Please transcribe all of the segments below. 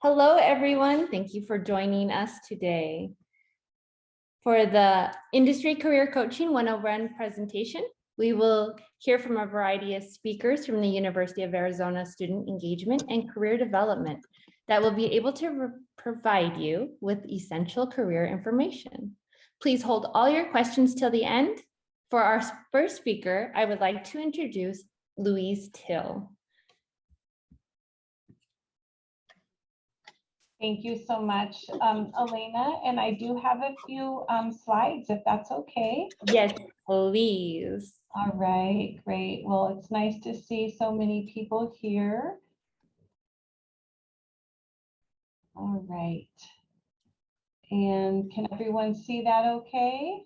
Hello, everyone. Thank you for joining us today for the Industry Career Coaching 101 presentation. We will hear from a variety of speakers from the University of Arizona Student Engagement and Career Development that will be able to provide you with essential career information. Please hold all your questions till the end. For our first speaker, I would like to introduce Louise Till. Thank you so much, Elena. And I do have a few slides, if that's okay. Yes, please. All right, great. Well, it's nice to see so many people here. All right. And can everyone see that okay?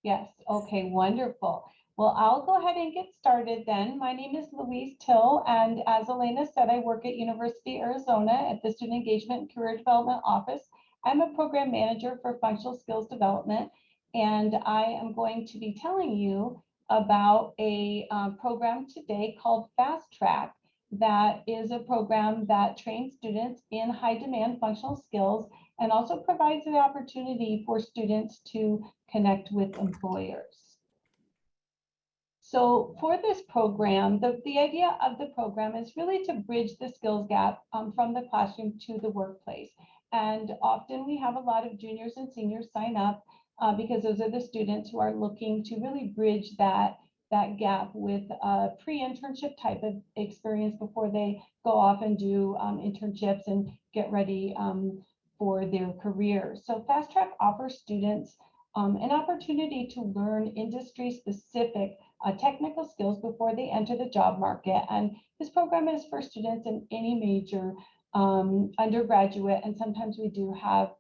Yes, okay, wonderful. Well, I'll go ahead and get started then. My name is Louise Till, and as Elena said, I work at University of Arizona at the Student Engagement and Career Development Office. I'm a program manager for functional skills development, and I am going to be telling you about a program today called Fast Track. That is a program that trains students in high demand functional skills and also provides the opportunity for students to connect with employers. So for this program, the idea of the program is really to bridge the skills gap from the classroom to the workplace. And often we have a lot of juniors and seniors sign up because those are the students who are looking to really bridge that gap with a pre-internship type of experience before they go off and do internships and get ready for their careers. So Fast Track offers students an opportunity to learn industry-specific technical skills before they enter the job market. And this program is for students in any major undergraduate, and sometimes we do have,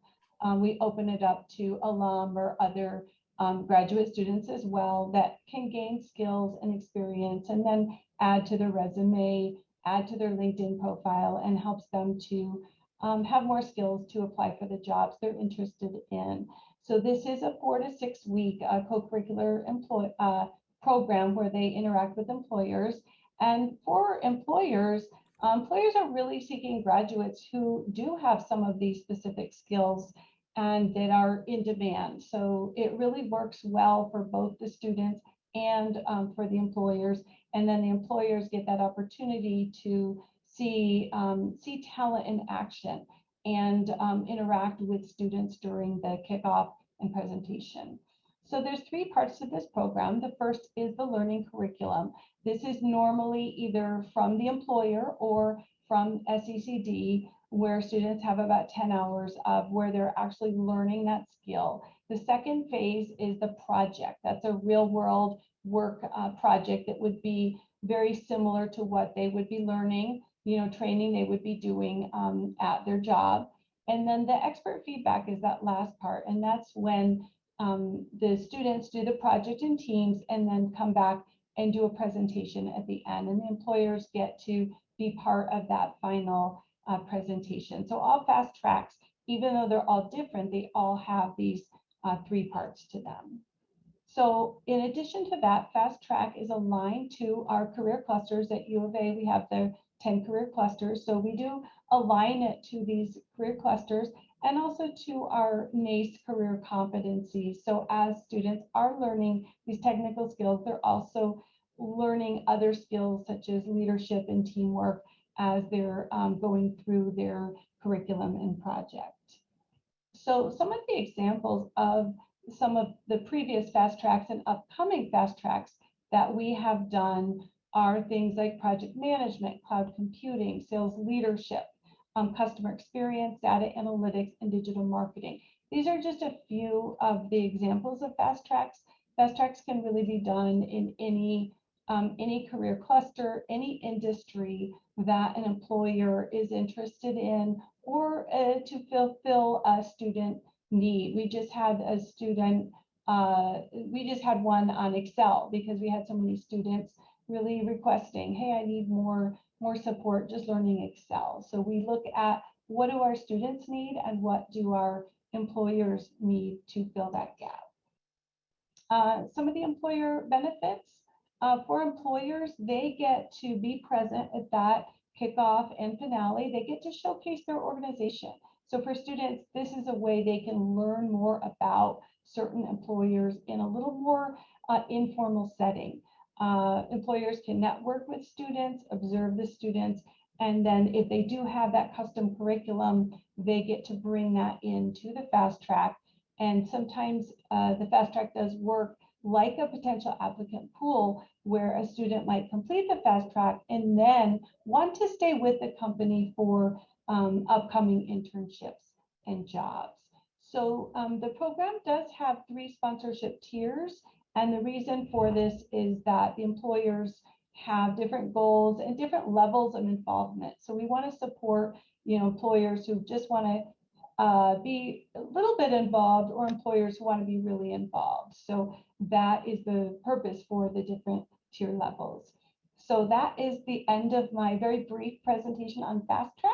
we open it up to alum or other graduate students as well that can gain skills and experience and then add to their resume, add to their LinkedIn profile, and helps them to have more skills to apply for the jobs they're interested in. So this is a 4 to 6 week co-curricular program where they interact with employers. And for employers, employers are really seeking graduates who do have some of these specific skills and that are in demand. So it really works well for both the students and for the employers. And then the employers get that opportunity to see talent in action and interact with students during the kickoff and presentation. So there's 3 parts to this program. The first is the learning curriculum. This is normally either from the employer or from SECD, where students have about 10 hours of where they're actually learning that skill. The second phase is the project. That's a real world work project that would be very similar to what they would be learning, training they would be doing at their job. And then the expert feedback is that last part. And that's when the students do the project in teams and then come back and do a presentation at the end. And the employers get to be part of that final presentation. So all fast tracks, even though they're all different, they all have these 3 parts to them. So in addition to that, Fast Track is aligned to our career clusters at U of A. We have the 10 career clusters. So we do align it to these career clusters and also to our NACE career competencies. So as students are learning these technical skills, they're also learning other skills such as leadership and teamwork as they're going through their curriculum and project. So some of the examples of some of the previous fast tracks and upcoming fast tracks that we have done are things like project management, cloud computing, sales leadership, customer experience, data analytics, and digital marketing. These are just a few of the examples of fast tracks. Fast tracks can really be done in any career cluster, any industry that an employer is interested in, or to fulfill a student need. We just had a student, we just had one on Excel because we had so many students really requesting, hey, I need more support just learning Excel. So we look at what do our students need and what do our employers need to fill that gap. Some of the employer benefits. For employers, they get to be present at that kickoff and finale, they get to showcase their organization. So for students, this is a way they can learn more about certain employers in a little more informal setting. Employers can network with students, observe the students, and then if they do have that custom curriculum, they get to bring that into the fast track. And sometimes the fast track does work like a potential applicant pool, where a student might complete the fast track and then want to stay with the company for upcoming internships and jobs. So the program does have 3 sponsorship tiers. And the reason for this is that the employers have different goals and different levels of involvement. So we want to support, employers who just want to be a little bit involved, or employers who want to be really involved. So that is the purpose for the different tier levels. So that is the end of my very brief presentation on Fast Track.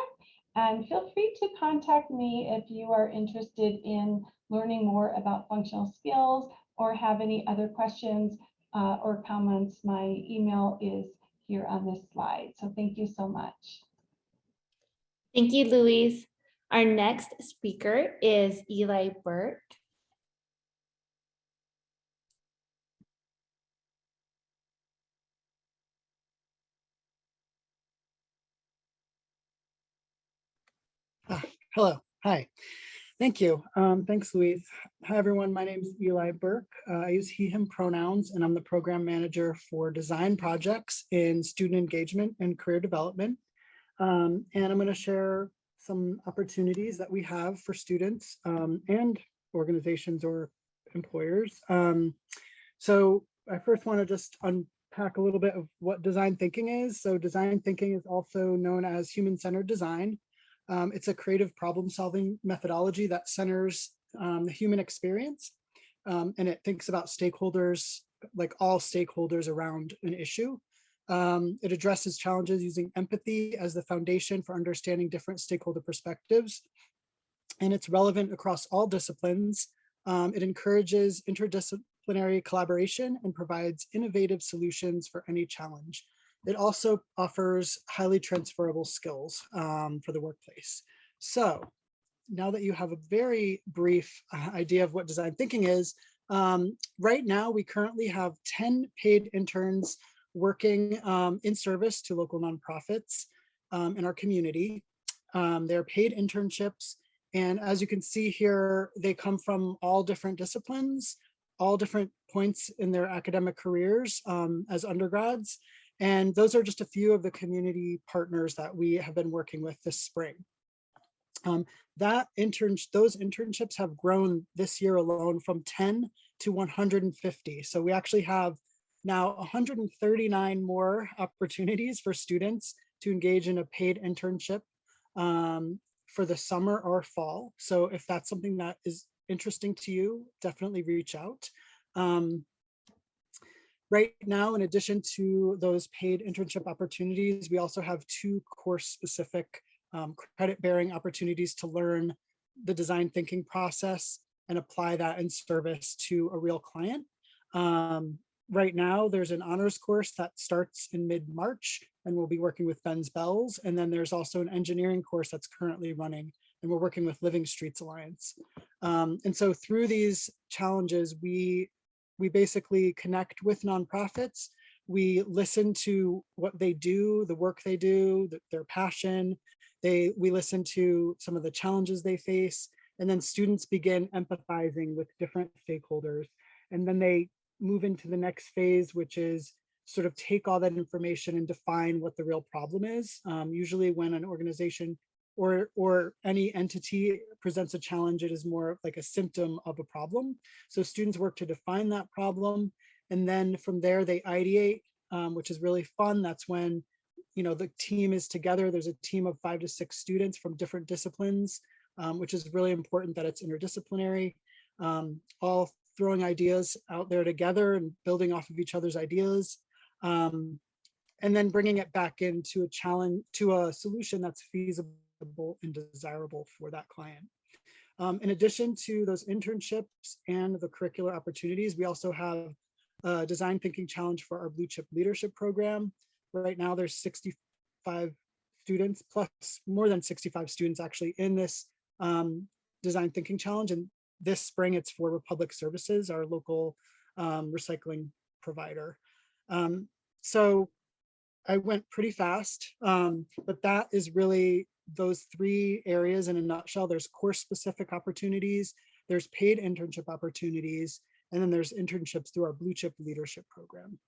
And feel free to contact me if you are interested in learning more about functional skills or have any other questions or comments. My email is here on this slide. So thank you so much. Thank you, Louise. Our next speaker is Eli Burke. Hello, hi, thank you. Thanks, Louise. Hi, everyone. My name is Eli Burke. I use he, him pronouns, and I'm the program manager for design projects in student engagement and career development. And I'm going to share some opportunities that we have for students and organizations or employers. So I first want to just unpack a little bit of what design thinking is. So design thinking is also known as human-centered design. It's a creative problem-solving methodology that centers the human experience, and it thinks about stakeholders, like all stakeholders around an issue. It addresses challenges using empathy as the foundation for understanding different stakeholder perspectives, and it's relevant across all disciplines. It encourages interdisciplinary collaboration and provides innovative solutions for any challenge. It also offers highly transferable skills for the workplace. So now that you have a very brief idea of what design thinking is, right now we currently have 10 paid interns working in service to local nonprofits in our community. They're paid internships. And as you can see here, they come from all different disciplines, all different points in their academic careers as undergrads. And those are just a few of the community partners that we have been working with this spring. Those internships have grown this year alone from 10 to 150. So we actually have now 139 more opportunities for students to engage in a paid internship for the summer or fall. So if that's something that is interesting to you, definitely reach out. Right now, in addition to those paid internship opportunities, we also have 2 course-specific credit-bearing opportunities to learn the design thinking process and apply that in service to a real client. Right now, there's an honors course that starts in mid-March, and we'll be working with Ben's Bells. And then there's also an engineering course that's currently running, and we're working with Living Streets Alliance. And so through these challenges, we basically connect with nonprofits. We listen to what they do, the work they do, their passion. We listen to some of the challenges they face, and then students begin empathizing with different stakeholders. And then they move into the next phase, which is sort of take all that information and define what the real problem is. Usually when an organization or any entity presents a challenge, it is more like a symptom of a problem. So students work to define that problem, and then from there they ideate, which is really fun. That's when the team is together. There's a team of 5 to 6 students from different disciplines, which is really important that it's interdisciplinary, all throwing ideas out there together and building off of each other's ideas, and then bringing it back into a challenge, to a solution that's feasible and desirable for that client. In addition to those internships and the curricular opportunities, we also have a design thinking challenge for our Blue Chip Leadership Program. Right now, there's 65 students, plus more than 65 students actually in this design thinking challenge. And this spring it's for Republic Services, our local recycling provider. So I went pretty fast, but that is really those three areas in a nutshell. There's course specific opportunities, there's paid internship opportunities, and then there's internships through our Blue Chip Leadership Program.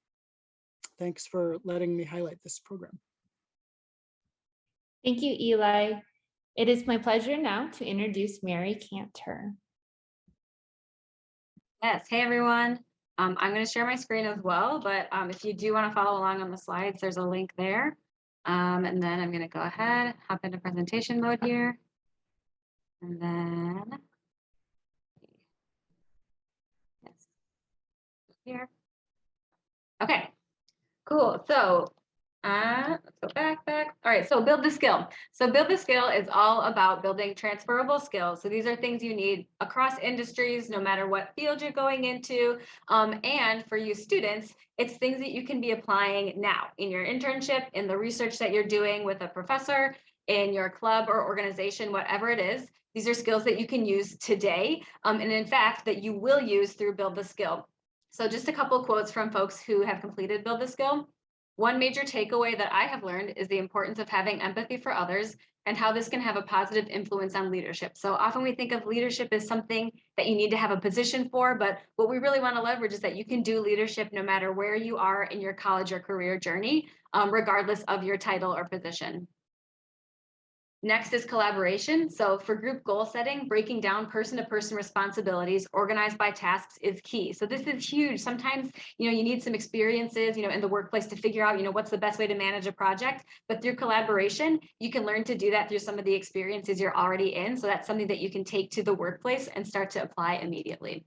Thanks for letting me highlight this program. Thank you, Eli. It is my pleasure now to introduce Mary Cantor. Yes, hey everyone. I'm going to share my screen as well, but if you do want to follow along on the slides, there's a link there. And then I'm going to go ahead, hop into presentation mode here. And then, yes, here. Okay, cool. So let's go back. All right, so build the skill. So build the skill is all about building transferable skills. So these are things you need across industries, no matter what field you're going into. And for you students, it's things that you can be applying now in your internship, in the research that you're doing with a professor, in your club or organization, whatever it is. These are skills that you can use today. And in fact, that you will use through Build the Skill. So just a couple of quotes from folks who have completed Build the Skill. One major takeaway that I have learned is the importance of having empathy for others and how this can have a positive influence on leadership. So often we think of leadership as something that you need to have a position for, but what we really want to leverage is that you can do leadership no matter where you are in your college or career journey, regardless of your title or position. Next is collaboration. So for group goal setting, breaking down person-to-person responsibilities organized by tasks is key. So this is huge. Sometimes, you need some experiences, in the workplace to figure out, what's the best way to manage a project. But through collaboration, you can learn to do that through some of the experiences you're already in. So that's something that you can take to the workplace and start to apply immediately.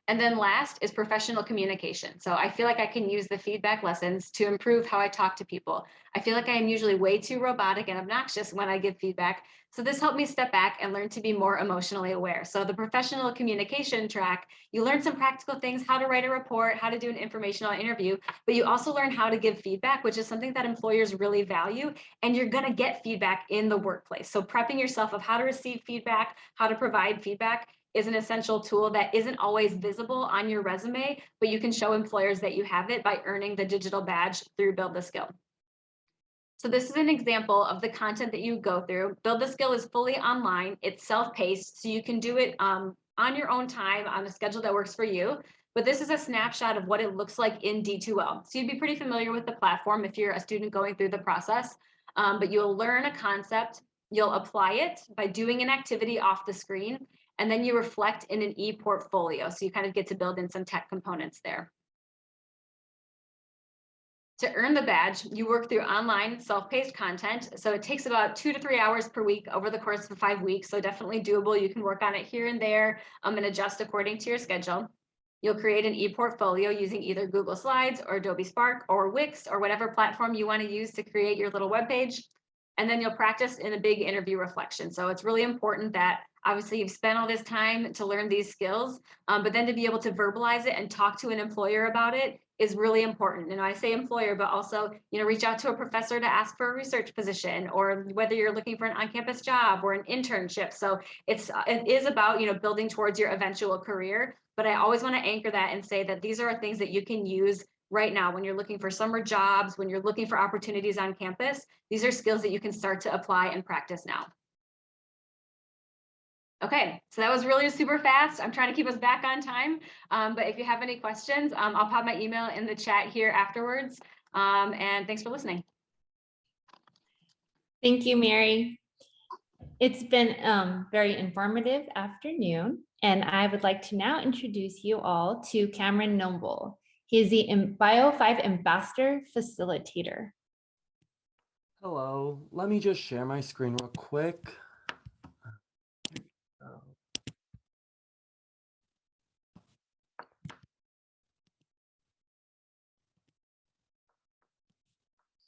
And then last is professional communication. So I feel like I can use the feedback lessons to improve how I talk to people. I feel like I am usually way too robotic and obnoxious when I give feedback. So this helped me step back and learn to be more emotionally aware. So the professional communication track, you learn some practical things, how to write a report, how to do an informational interview, but you also learn how to give feedback, which is something that employers really value. And you're going to get feedback in the workplace. So prepping yourself of how to receive feedback, how to provide feedback is an essential tool that isn't always visible on your resume, but you can show employers that you have it by earning the digital badge through Build the Skill. So this is an example of the content that you go through. Build the Skill is fully online. It's self-paced, so you can do it on your own time on a schedule that works for you. But this is a snapshot of what it looks like in D2L. So you'd be pretty familiar with the platform if you're a student going through the process, but you'll learn a concept, you'll apply it by doing an activity off the screen, and then you reflect in an e-portfolio. So you kind of get to build in some tech components there. To earn the badge, you work through online self-paced content. So it takes about 2 to 3 hours per week over the course of 5 weeks. So definitely doable. You can work on it here and there and adjust according to your schedule. You'll create an e-portfolio using either Google Slides or Adobe Spark or Wix or whatever platform you want to use to create your little web page. And then you'll practice in a big interview reflection. So it's really important that obviously you've spent all this time to learn these skills, but then to be able to verbalize it and talk to an employer about it is really important. And I say employer, but also, reach out to a professor to ask for a research position, or whether you're looking for an on-campus job or an internship. So it is about, building towards your eventual career. But I always want to anchor that and say that these are things that you can use right now when you're looking for summer jobs, when you're looking for opportunities on campus. These are skills that you can start to apply and practice now. Okay, so that was really super fast. I'm trying to keep us back on time, but if you have any questions, I'll pop my email in the chat here afterwards, and thanks for listening. Thank you, Mary. It's been very informative afternoon, and I would like to now introduce you all to Cameron Noble. He is the BIO5 Ambassador Facilitator. Hello, let me just share my screen real quick.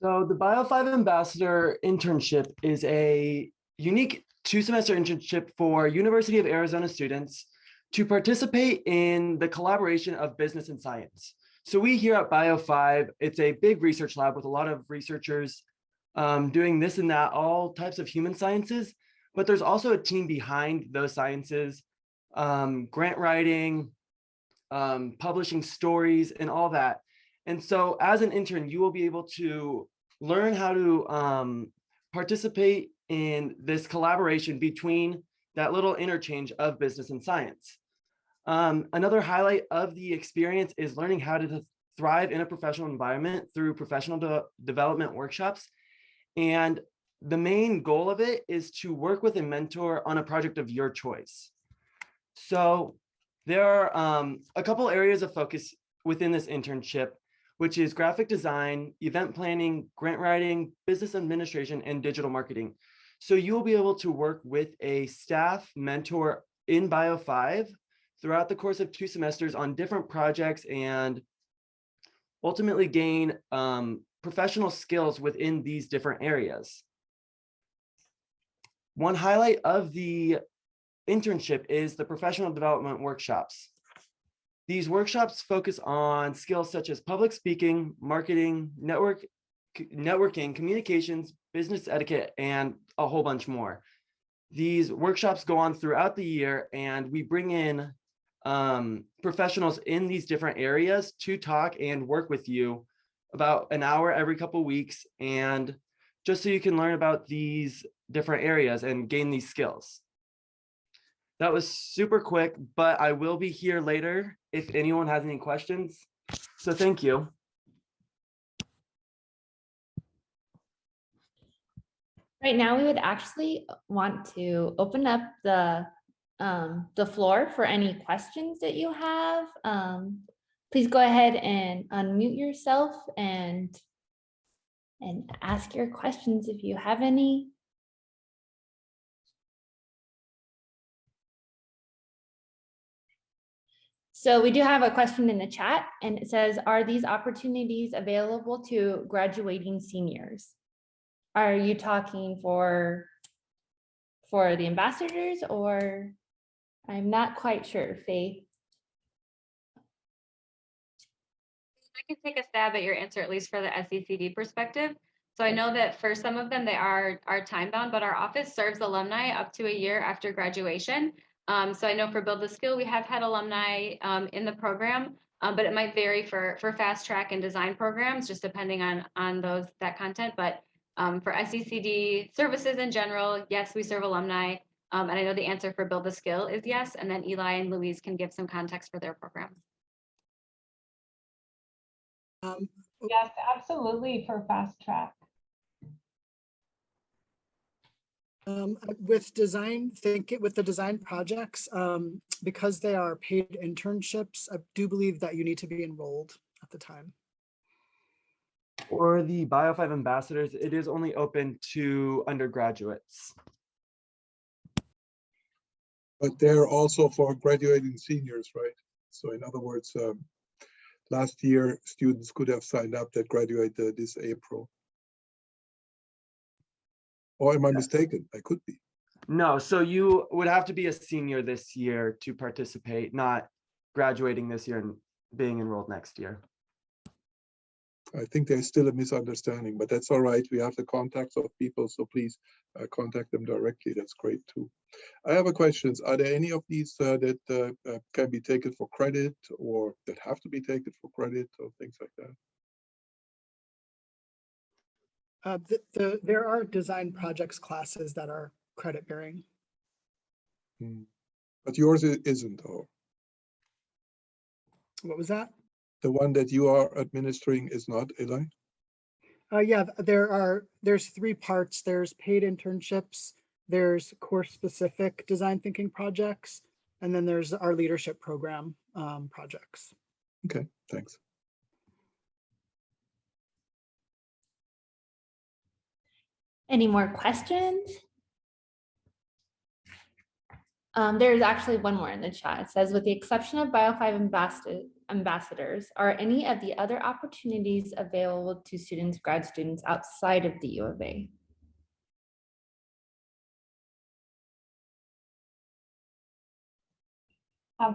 So the BIO5 Ambassador Internship is a unique 2-semester internship for University of Arizona students to participate in the collaboration of business and science. So we here at BIO5, it's a big research lab with a lot of researchers doing this and that, all types of human sciences, but there's also a team behind those sciences, grant writing, publishing stories and all that. And so as an intern, you will be able to learn how to participate in this collaboration between that little interchange of business and science. Another highlight of the experience is learning how to thrive in a professional environment through professional development workshops. And the main goal of it is to work with a mentor on a project of your choice. So there are a couple areas of focus within this internship, which is graphic design, event planning, grant writing, business administration, and digital marketing. So you will be able to work with a staff mentor in Bio5 throughout the course of 2 semesters on different projects and ultimately gain professional skills within these different areas. One highlight of the internship is the professional development workshops. These workshops focus on skills such as public speaking, marketing, networking, communications, business etiquette, and a whole bunch more. These workshops go on throughout the year, and we bring in professionals in these different areas to talk and work with you about an hour every couple of weeks, and just so you can learn about these different areas and gain these skills. That was super quick, but I will be here later if anyone has any questions. So thank you. Right now, we would actually want to open up the floor for any questions that you have. Please go ahead and unmute yourself and ask your questions if you have any. So we do have a question in the chat, and it says, are these opportunities available to graduating seniors? Are you talking for the ambassadors, or I'm not quite sure, Faith? I can take a stab at your answer, at least for the SECD perspective. So I know that for some of them, they are time bound, but our office serves alumni up to a year after graduation. So I know for Build the Skill, we have had alumni in the program, but it might vary for fast track and design programs, just depending on that content. But for SECD services in general, yes, we serve alumni. And I know the answer for Build the Skill is yes. And then Eli and Louise can give some context for their programs. Yes, absolutely, for fast track. With the design projects, because they are paid internships, I do believe that you need to be enrolled at the time. For the Bio5 ambassadors, it is only open to undergraduates. But they're also for graduating seniors, right? So in other words, last year, students could have signed up that graduated this April. Or am I mistaken? I could be. No, so you would have to be a senior this year to participate, not graduating this year and being enrolled next year. I think there's still a misunderstanding, but that's all right. We have the contacts of people, so please contact them directly. That's great too. I have a question. Are there any of these that can be taken for credit, or that have to be taken for credit, or things like that? There are design projects classes that are credit bearing. But yours isn't, or? What was that? The one that you are administering is not, Eli? Yeah, there's 3 parts. There's paid internships, there's course specific design thinking projects, and then there's our leadership program projects. Okay, thanks. Any more questions? There's actually one more in the chat. It says, with the exception of Bio5 ambassadors, are any of the other opportunities available to students, grad students outside of the U of A?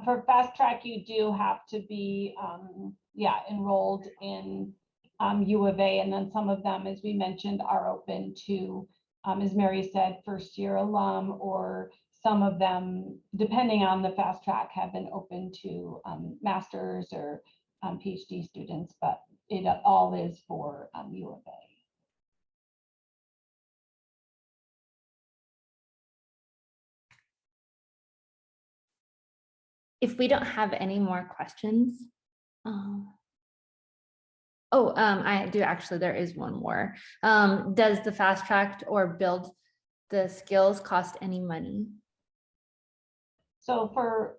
For fast track, you do have to be, enrolled in U of A, and then some of them, as we mentioned, are open to, as Mary said, first year alum, or some of them, depending on the fast track, have been open to master's or PhD students, but it all is for U of A. If we don't have any more questions. I do actually, there is one more. Does the fast track or build the skills cost any money? So for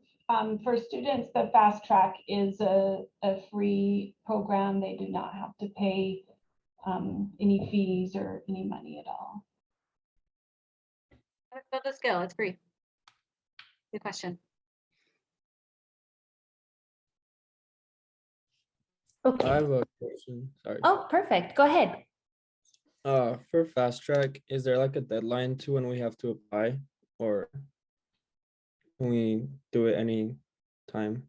students, the fast track is a free program. They do not have to pay any fees or any money at all. Build the skill, it's free. Good question. Okay. I have a question. Sorry. Oh, perfect. Go ahead. For fast track, is there like a deadline to when we have to apply, or can we do it any time?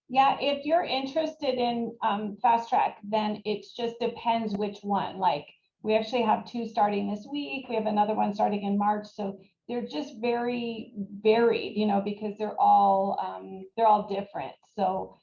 Yeah, if you're interested in fast track, then it just depends which one. Like, we actually have 2 starting this week. We have another one starting in March. So they're just very varied, you know, because they're all different. So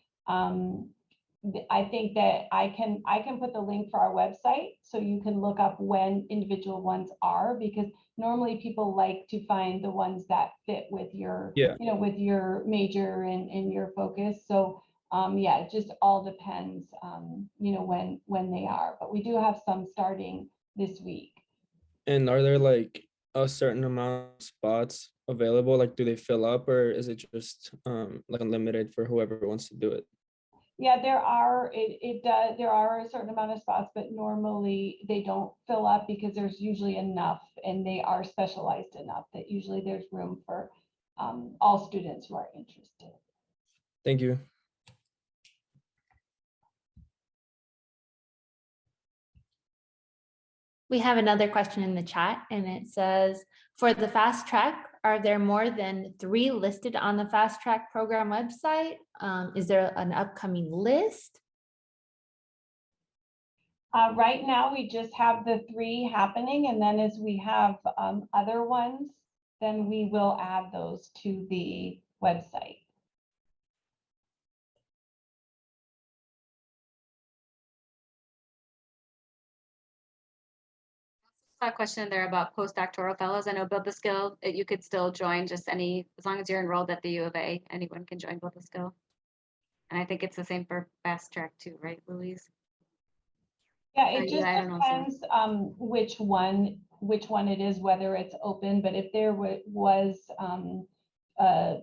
I think that I can put the link for our website so you can look up when individual ones are, because normally people like to find the ones that fit with your, Yeah. you know, with your major and your focus. So yeah, it just all depends, you know, when they are, but we do have some starting this week. And are there like a certain amount of spots available? Like, do they fill up, or is it just like unlimited for whoever wants to do it? Yeah, there are a certain amount of spots, but normally they don't fill up because there's usually enough, and they are specialized enough that usually there's room for all students who are interested. Thank you. We have another question in the chat, and it says, for the fast track, are there more than 3 listed on the fast track program website? Is there an upcoming list? Right now, we just have the 3 happening, and then as we have other ones, then we will add those to the website. A question there about postdoctoral fellows. I know Build the Skill, you could still join just as long as you're enrolled at the U of A, anyone can join Build the Skill. And I think it's the same for fast track too, right, Louise? Yeah, it just I don't know, depends which one it is, whether it's open. But if there was a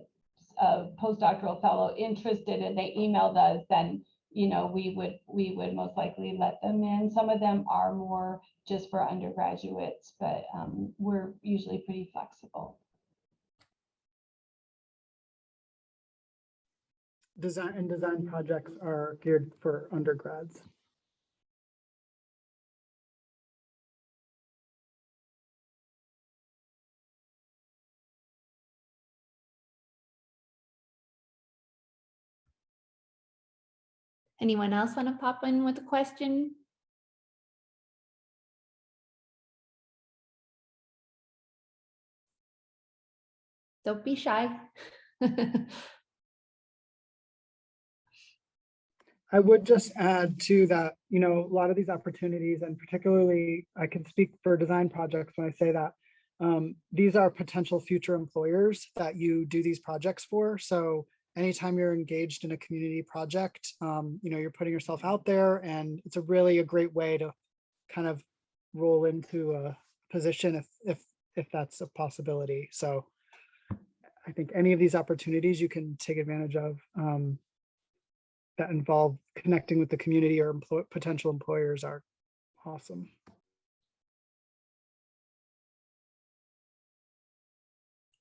postdoctoral fellow interested and they emailed us, then you know we would most likely let them in. Some of them are more just for undergraduates, but we're usually pretty flexible. Design projects are geared for undergrads. Anyone else want to pop in with a question? Don't be shy. I would just add to that, you know, a lot of these opportunities, and particularly I can speak for design projects when I say that, these are potential future employers that you do these projects for. So anytime you're engaged in a community project, you know, you're putting yourself out there, and it's a great way to kind of roll into a position if that's a possibility. So I think any of these opportunities you can take advantage of that involve connecting with the community or potential employers are awesome.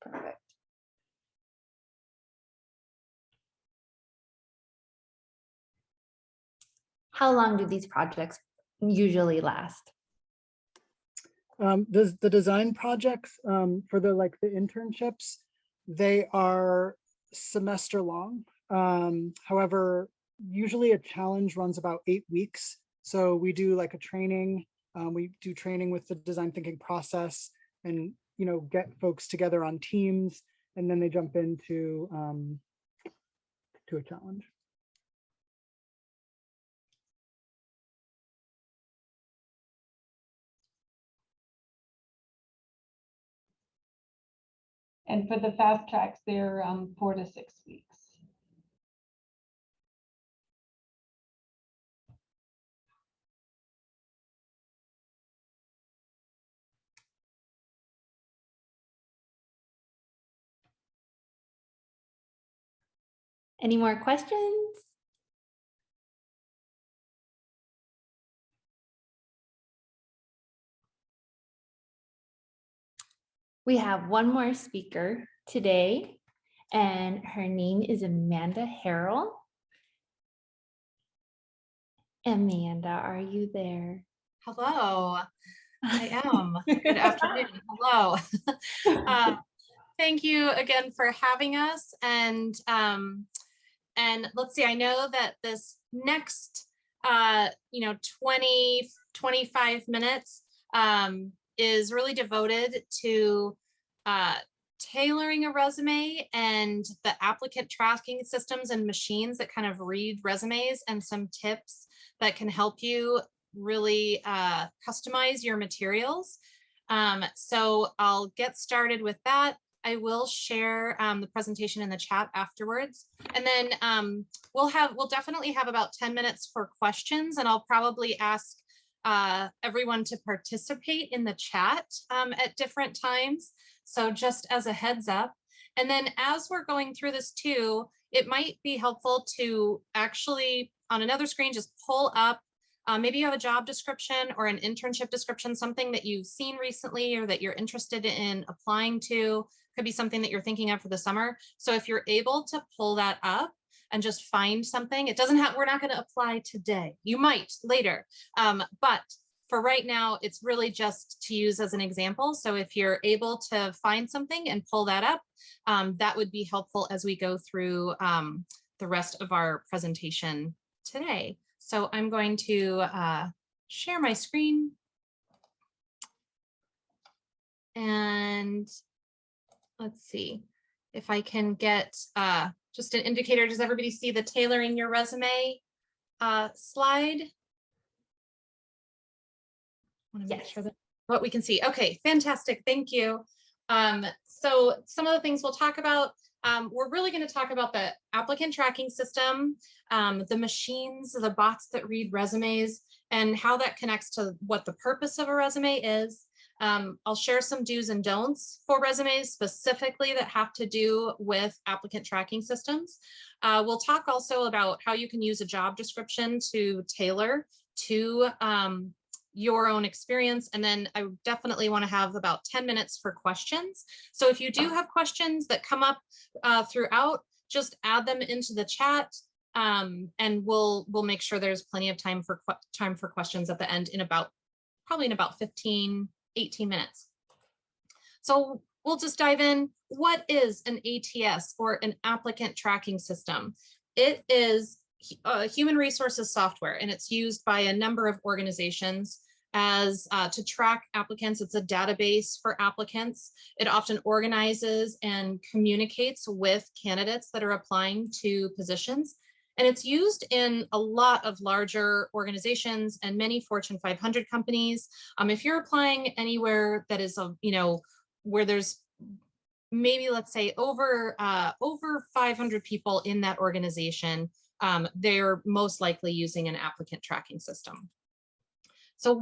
Perfect. How long do these projects usually last? The design projects for the internships, they are semester long. However, usually a challenge runs about 8 weeks. So we do like a training. We do training with the design thinking process, and get folks together on teams, and then they jump into to a challenge. And for the fast tracks, they're 4 to 6 weeks. Any more questions? We have one more speaker today, and her name is Amanda Harrell. Amanda, are you there? Hello, I am. Good afternoon. Hello. Thank you again for having us. And let's see, I know that this next 20, 25 minutes is really devoted to tailoring a resume and the applicant tracking systems and machines that kind of read resumes, and some tips that can help you really customize your materials. So I'll get started with that. I will share the presentation in the chat afterwards. And then we'll definitely have about 10 minutes for questions, and I'll probably ask everyone to participate in the chat at different times. So just as a heads up. And then as we're going through this too, it might be helpful to actually on another screen, just pull up, maybe you have a job description or an internship description, something that you've seen recently or that you're interested in applying to. Could be something that you're thinking of for the summer. So if you're able to pull that up and just find something, it doesn't have, we're not going to apply today. You might later, but for right now, it's really just to use as an example. So if you're able to find something and pull that up, that would be helpful as we go through the rest of our presentation today. So I'm going to share my screen. And let's see if I can get just an indicator. Does everybody see the tailoring your resume slide? I want to make sure that what we can see. Okay, fantastic. Thank you. So some of the things we'll talk about, we're really going to talk about the applicant tracking system, the machines, the bots that read resumes, and how that connects to what the purpose of a resume is. I'll share some do's and don'ts for resumes specifically that have to do with applicant tracking systems. We'll talk also about how you can use a job description to tailor to your own experience. And then I definitely want to have about 10 minutes for questions. So if you do have questions that come up throughout, just add them into the chat, and we'll make sure there's plenty of time for questions at the end in probably in about 15, 18 minutes. So we'll just dive in. What is an ATS, or an applicant tracking system? It is human resources software, and it's used by a number of organizations as to track applicants. It's a database for applicants. It often organizes and communicates with candidates that are applying to positions. And it's used in a lot of larger organizations and many Fortune 500 companies. If you're applying anywhere that is, where there's maybe, let's say, over 500 people in that organization, they're most likely using an applicant tracking system. So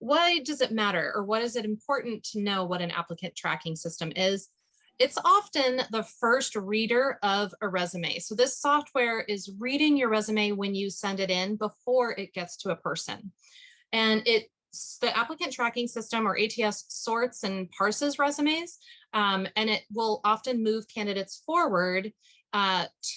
why does it matter, or what is it important to know what an applicant tracking system is? It's often the first reader of a resume. So this software is reading your resume when you send it in before it gets to a person. And the applicant tracking system, or ATS, sorts and parses resumes, and it will often move candidates forward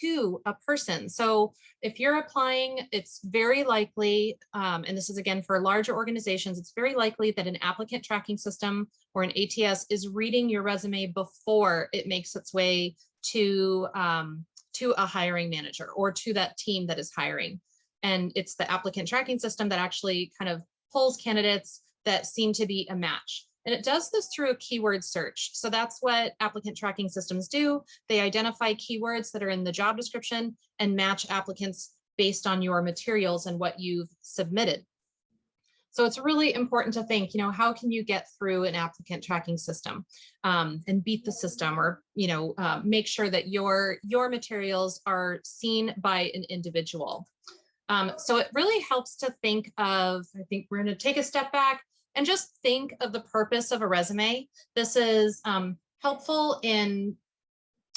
to a person. So if you're applying, it's very likely, and this is again for larger organizations, it's very likely that an applicant tracking system or an ATS is reading your resume before it makes its way to a hiring manager or to that team that is hiring. And it's the applicant tracking system that actually kind of pulls candidates that seem to be a match. And it does this through a keyword search. So that's what applicant tracking systems do. They identify keywords that are in the job description and match applicants based on your materials and what you've submitted. So it's really important to think, you know, how can you get through an applicant tracking system and beat the system, or, you know, make sure that your materials are seen by an individual. So it really helps to think of, I think we're going to take a step back and just think of the purpose of a resume. This is helpful in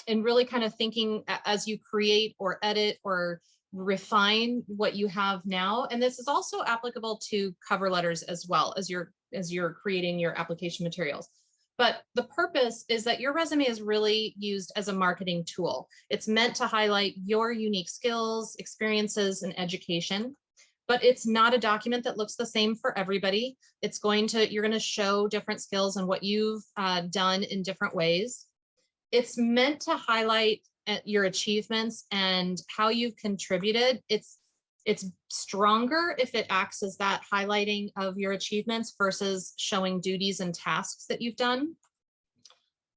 really kind of thinking as you create or edit or refine what you have now. And this is also applicable to cover letters as well as you're creating your application materials. But the purpose is that your resume is really used as a marketing tool. It's meant to highlight your unique skills, experiences, and education. But it's not a document that looks the same for everybody. You're going to show different skills and what you've done in different ways. It's meant to highlight your achievements and how you've contributed. It's stronger if it acts as that highlighting of your achievements versus showing duties and tasks that you've done.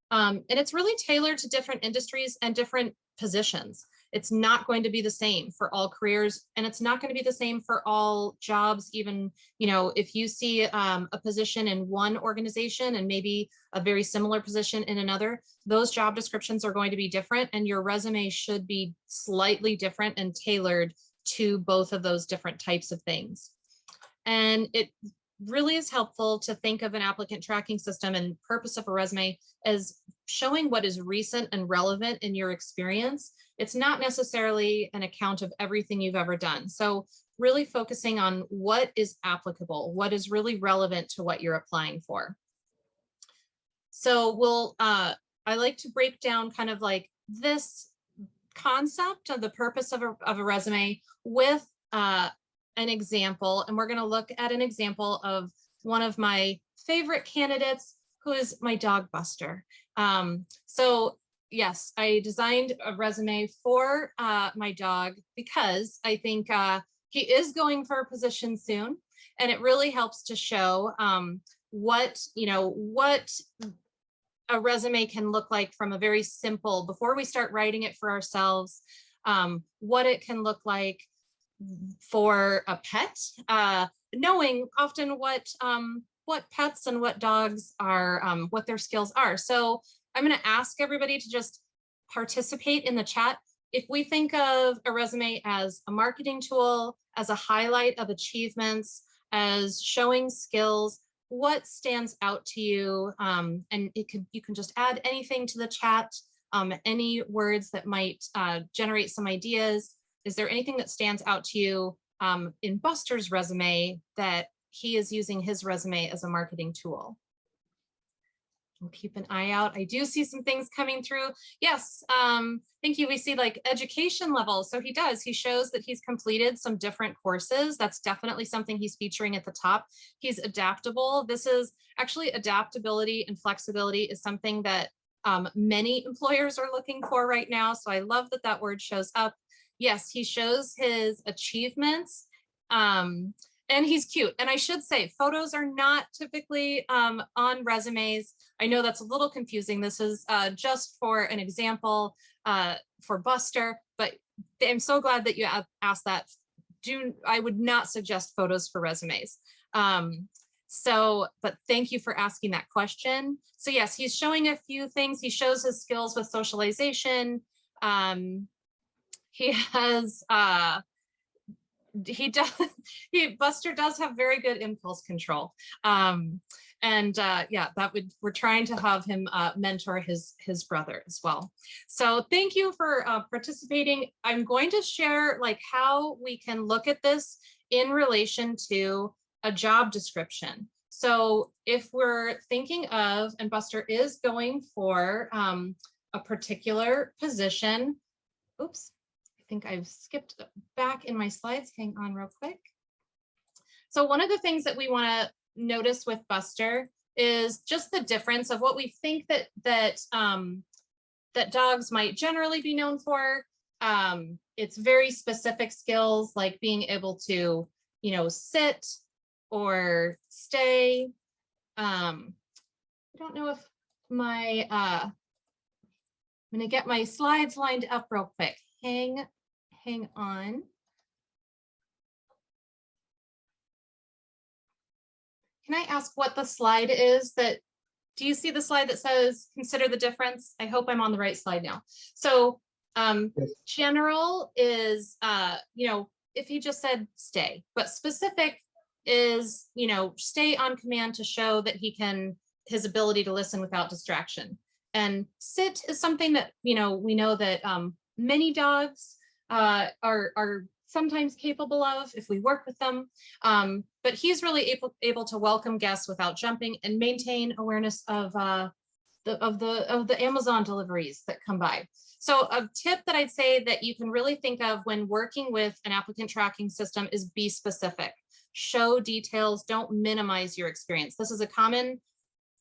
And it's really tailored to different industries and different positions. It's not going to be the same for all careers, and it's not going to be the same for all jobs. Even, you know, if you see a position in one organization and maybe a very similar position in another, those job descriptions are going to be different, and your resume should be slightly different and tailored to both of those different types of things. And it really is helpful to think of an applicant tracking system and purpose of a resume as showing what is recent and relevant in your experience. It's not necessarily an account of everything you've ever done. So really focusing on what is applicable, what is really relevant to what you're applying for. So I like to break down kind of like this concept of the purpose of a resume with an example. And we're going to look at an example of one of my favorite candidates, who is my dog Buster. So yes, I designed a resume for my dog because I think he is going for a position soon, and it really helps to show what a resume can look like from a very simple, before we start writing it for ourselves, what it can look like for a pet, knowing often what pets and what dogs are, what their skills are. So I'm going to ask everybody to just participate in the chat. If we think of a resume as a marketing tool, as a highlight of achievements, as showing skills, what stands out to you? And you can just add anything to the chat, any words that might generate some ideas. Is there anything that stands out to you in Buster's resume that he is using his resume as a marketing tool? We'll keep an eye out. I do see some things coming through. Yes, thank you. We see like education level. So he shows that he's completed some different courses. That's definitely something he's featuring at the top. He's adaptable. This is actually adaptability and flexibility is something that many employers are looking for right now. So I love that that word shows up. Yes, he shows his achievements. And he's cute. And I should say, photos are not typically on resumes. I know that's a little confusing. This is just for an example for Buster, but I'm so glad that you asked that. I would not suggest photos for resumes. But thank you for asking that question. So yes, he's showing a few things. He shows his skills with socialization. He has, Buster does have very good impulse control. Yeah, we're trying to have him mentor his brother as well. So thank you for participating. I'm going to share like how we can look at this in relation to a job description. So if we're thinking of, and Buster is going for a particular position, oops. I think I've skipped back in my slides. Hang on real quick. So one of the things that we want to notice with Buster is just the difference of what we think that dogs might generally be known for it's very specific skills like being able to, sit or stay. I don't know if I'm gonna get my slides lined up real quick. Hang on. Can I ask what the slide is do you see the slide that says consider the difference? I hope I'm on the right slide now. So general is, if he just said stay, but specific is, stay on command to show that his ability to listen without distraction. And sit is something that, we know that many dogs are sometimes capable of if we work with them. But he's really able to welcome guests without jumping and maintain awareness of the Amazon deliveries that come by. So a tip that I'd say that you can really think of when working with an applicant tracking system is be specific. Show details, don't minimize your experience. This is a common,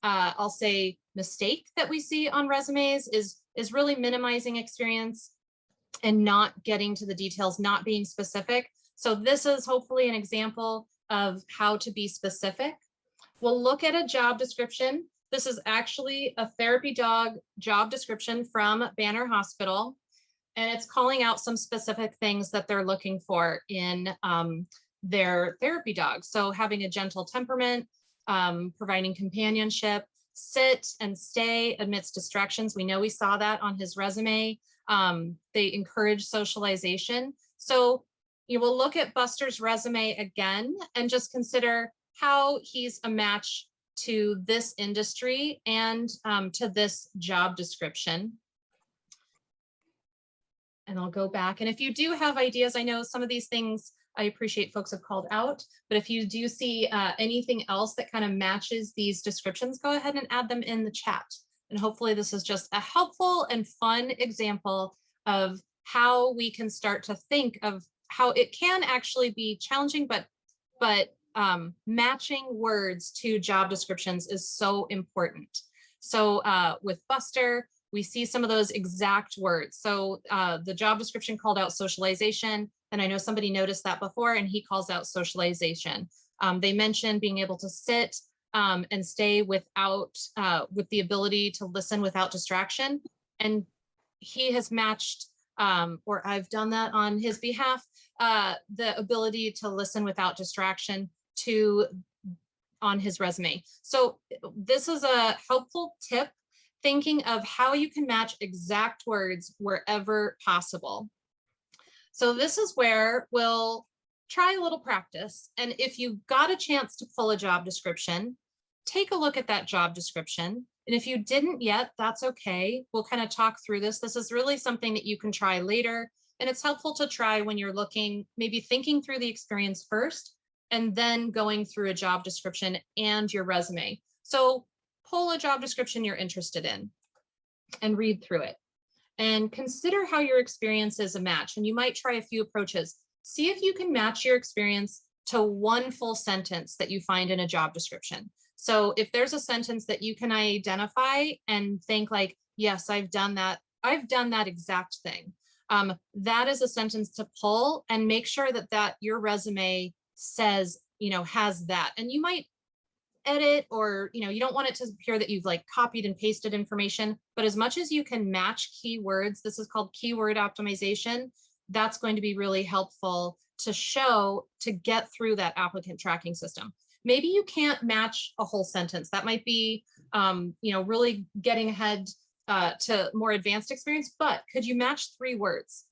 I'll say, mistake that we see on resumes is really minimizing experience and not getting to the details, not being specific. So this is hopefully an example of how to be specific. We'll look at a job description. This is actually a therapy dog job description from Banner Hospital, and it's calling out some specific things that they're looking for in their therapy dog. So having a gentle temperament, providing companionship, sit and stay amidst distractions. We know we saw that on his resume. They encourage socialization. So you will look at Buster's resume again and just consider how he's a match to this industry and to this job description. And I'll go back. And if you do have ideas, I know some of these things I appreciate folks have called out, but if you do see anything else that kind of matches these descriptions, go ahead and add them in the chat. And hopefully this is just a helpful and fun example of how we can start to think of how it can actually be challenging, but matching words to job descriptions is so important. So with Buster, we see some of those exact words. So the job description called out socialization, and I know somebody noticed that before, and he calls out socialization. They mentioned being able to sit and stay without, with the ability to listen without distraction. And he has matched, or I've done that on his behalf, the ability to listen without distraction on his resume. So this is a helpful tip, thinking of how you can match exact words wherever possible. So this is where we'll try a little practice. And if you got a chance to pull a job description, take a look at that job description. And if you didn't yet, that's okay. We'll kind of talk through this. This is really something that you can try later. And it's helpful to try when you're looking, maybe thinking through the experience first, and then going through a job description and your resume. So pull a job description you're interested in and read through it. And consider how your experience is a match. And you might try a few approaches. See if you can match your experience to one full sentence that you find in a job description. So if there's a sentence that you can identify and think like, yes, I've done that exact thing. That is a sentence to pull, and make sure that your resume says, has that. And you might edit, or you don't want it to appear that you've like copied and pasted information, but as much as you can match keywords, this is called keyword optimization, that's going to be really helpful to get through that applicant tracking system. Maybe you can't match a whole sentence. That might be really getting ahead to more advanced experience, but could you match 3 words?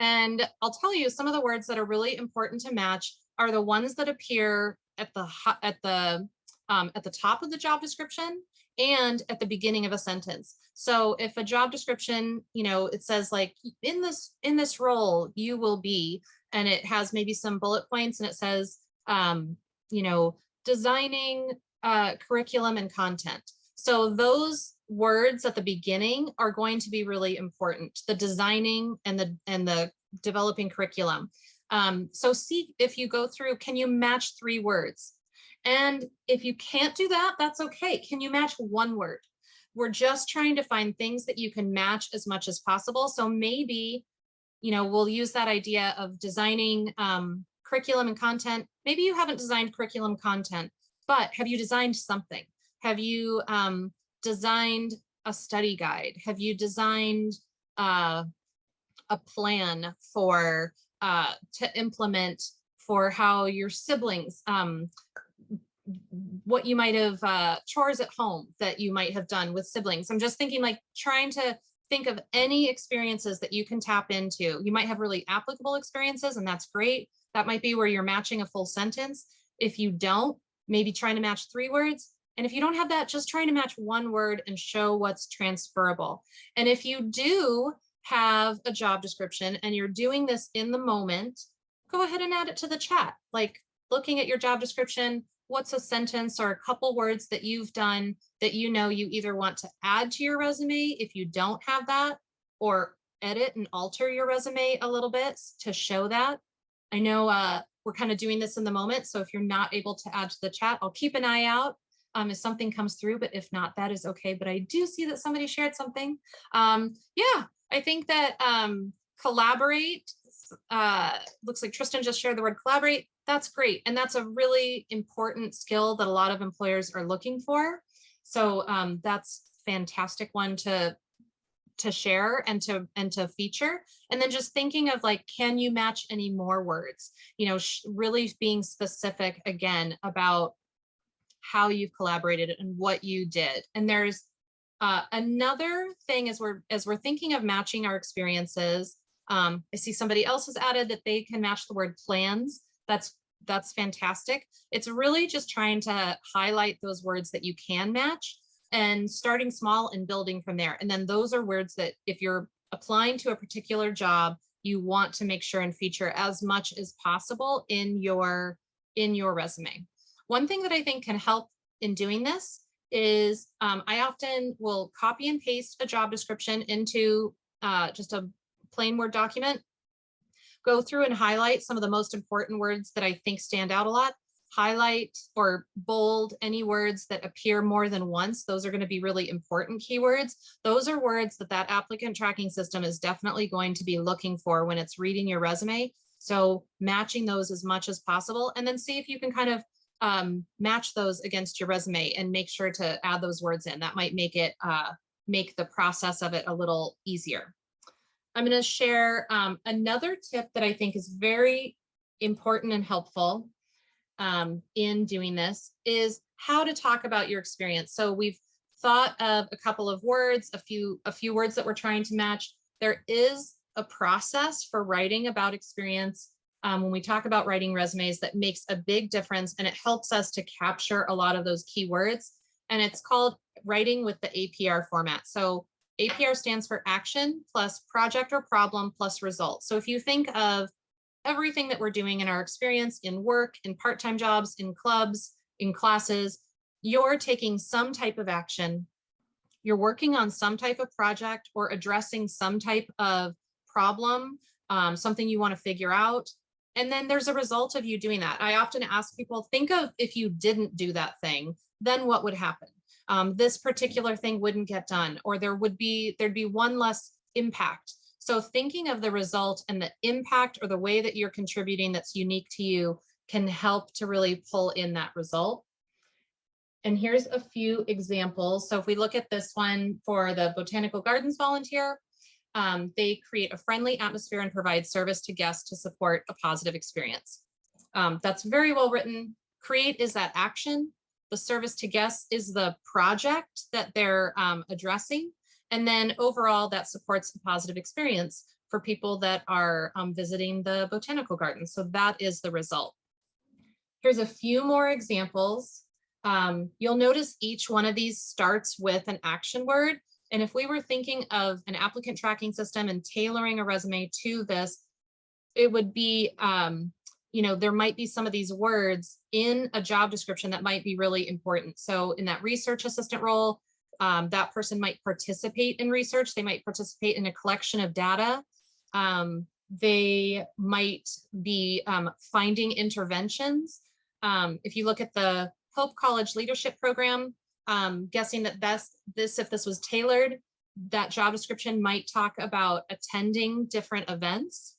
And I'll tell you, some of the words that are really important to match are the ones that appear at the top of the job description and at the beginning of a sentence. So if a job description, it says like, in this role, you will be, and it has maybe some bullet points, and it says, designing curriculum and content. So those words at the beginning are going to be really important, the designing and the developing curriculum. So see if you go through, can you match 3 words? And if you can't do that, that's okay. Can you match 1 word? We're just trying to find things that you can match as much as possible. So maybe we'll use that idea of designing curriculum and content. Maybe you haven't designed curriculum content, but have you designed something? Have you designed a study guide? Have you designed a plan for to implement for how your siblings, what you might have chores at home that you might have done with siblings? I'm just thinking, like, trying to think of any experiences that you can tap into. You might have really applicable experiences, and that's great. That might be where you're matching a full sentence. If you don't, maybe trying to match 3 words. And if you don't have that, just trying to match 1 word and show what's transferable. And if you do have a job description and you're doing this in the moment, go ahead and add it to the chat. Like, looking at your job description, what's a sentence or a couple words that you've done that you either want to add to your resume if you don't have that, or edit and alter your resume a little bit to show that. I know we're kind of doing this in the moment, so if you're not able to add to the chat, I'll keep an eye out if something comes through, but if not, that is okay. But I do see that somebody shared something. Yeah, I think that collaborate, looks like Tristan just shared the word collaborate. That's great. And that's a really important skill that a lot of employers are looking for. So that's fantastic one to share and to feature. And then just thinking of, like, can you match any more words? Really being specific again about how you've collaborated and what you did. And there's another thing as we're thinking of matching our experiences. I see somebody else has added that they can match the word plans. That's fantastic. It's really just trying to highlight those words that you can match and starting small and building from there. And then those are words that if you're applying to a particular job, you want to make sure and feature as much as possible in your resume. One thing that I think can help in doing this is I often will copy and paste a job description into just a plain Word document, go through and highlight some of the most important words that I think stand out a lot, highlight or bold any words that appear more than once. Those are going to be really important keywords. Those are words that applicant tracking system is definitely going to be looking for when it's reading your resume. So matching those as much as possible, and then see if you can kind of match those against your resume and make sure to add those words in. That might make it make the process of it a little easier. I'm going to share another tip that I think is very important and helpful in doing this is how to talk about your experience. So we've thought of a couple of words, a few words that we're trying to match. There is a process for writing about experience when we talk about writing resumes that makes a big difference, and it helps us to capture a lot of those keywords. And it's called writing with the APR format. So APR stands for action plus project or problem plus result. So if you think of everything that we're doing in our experience in work, in part-time jobs, in clubs, in classes, you're taking some type of action, you're working on some type of project or addressing some type of problem, something you want to figure out. And then there's a result of you doing that. I often ask people, think of if you didn't do that thing, then what would happen? This particular thing wouldn't get done, or there'd be one less impact. So thinking of the result and the impact or the way that you're contributing that's unique to you can help to really pull in that result. And here's a few examples. So if we look at this one for the Botanical Gardens volunteer, they create a friendly atmosphere and provide service to guests to support a positive experience. That's very well written. Create is that action. The service to guests is the project that they're addressing. And then overall, that supports a positive experience for people that are visiting the botanical garden. So that is the result. Here's a few more examples. You'll notice each one of these starts with an action word. And if we were thinking of an applicant tracking system and tailoring a resume to this, it would be, there might be some of these words in a job description that might be really important. So in that research assistant role, that person might participate in research. They might participate in a collection of data. They might be finding interventions. If you look at the Hope College Leadership Program, guessing that if this was tailored, That job description might talk about attending different events.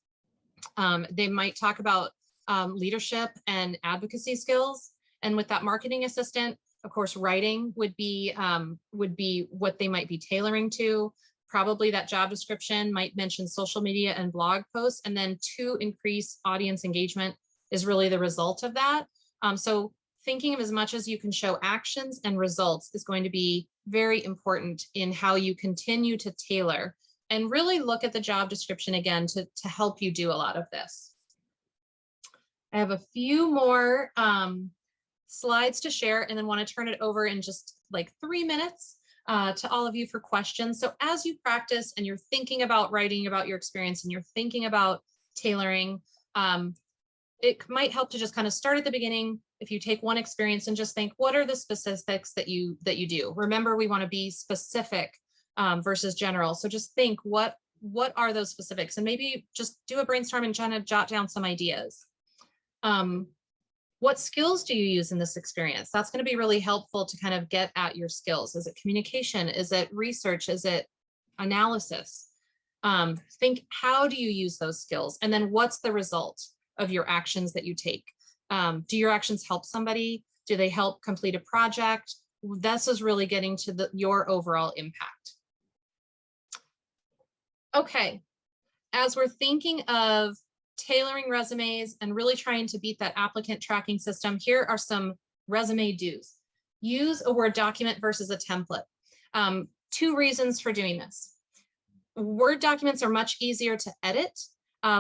They might talk about leadership and advocacy skills. And with that marketing assistant, of course, writing would be what they might be tailoring to. Probably that job description might mention social media and blog posts, and then to increase audience engagement is really the result of that. So thinking of as much as you can show actions and results is going to be very important in how you continue to tailor, and really look at the job description again to help you do a lot of this. I have a few more slides to share and then want to turn it over in just like 3 minutes to all of you for questions. So as you practice and you're thinking about writing about your experience and you're thinking about tailoring, it might help to just kind of start at the beginning. If you take one experience and just think, what are the specifics that you do? Remember, we want to be specific versus general. So just think, what are those specifics? And maybe just do a brainstorm and try to jot down some ideas. What skills do you use in this experience? That's going to be really helpful to kind of get at your skills. Is it communication? Is it research? Is it analysis? Think, how do you use those skills? And then what's the result of your actions that you take? Do your actions help somebody? Do they help complete a project? This is really getting to your overall impact. Okay, as we're thinking of tailoring resumes and really trying to beat that applicant tracking system, here are some resume do's. Use a Word document versus a template. 2 reasons for doing this. Word documents are much easier to edit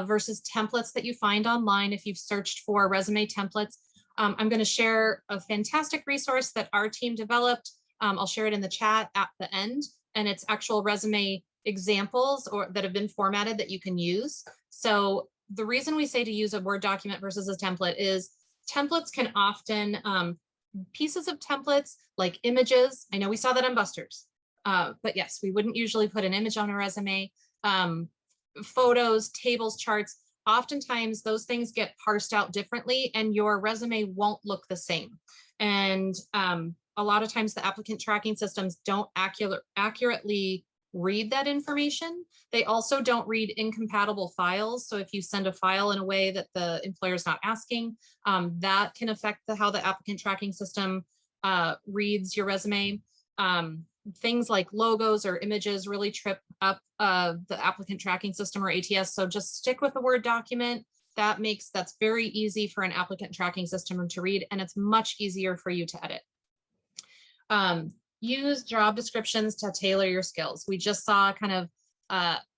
versus templates that you find online if you've searched for resume templates. I'm going to share a fantastic resource that our team developed. I'll share it in the chat at the end, and it's actual resume examples that have been formatted that you can use. So the reason we say to use a Word document versus a template is templates can often, pieces of templates like images, I know we saw that on Busters, but yes, we wouldn't usually put an image on a resume. Photos, tables, charts, oftentimes those things get parsed out differently and your resume won't look the same. And a lot of times the applicant tracking systems don't accurately read that information. They also don't read incompatible files. So if you send a file in a way that the employer is not asking, that can affect how the applicant tracking system reads your resume. Things like logos or images really trip up the applicant tracking system or ATS. So just stick with a Word document. That's very easy for an applicant tracking system to read, and it's much easier for you to edit. Use job descriptions to tailor your skills. We just saw kind of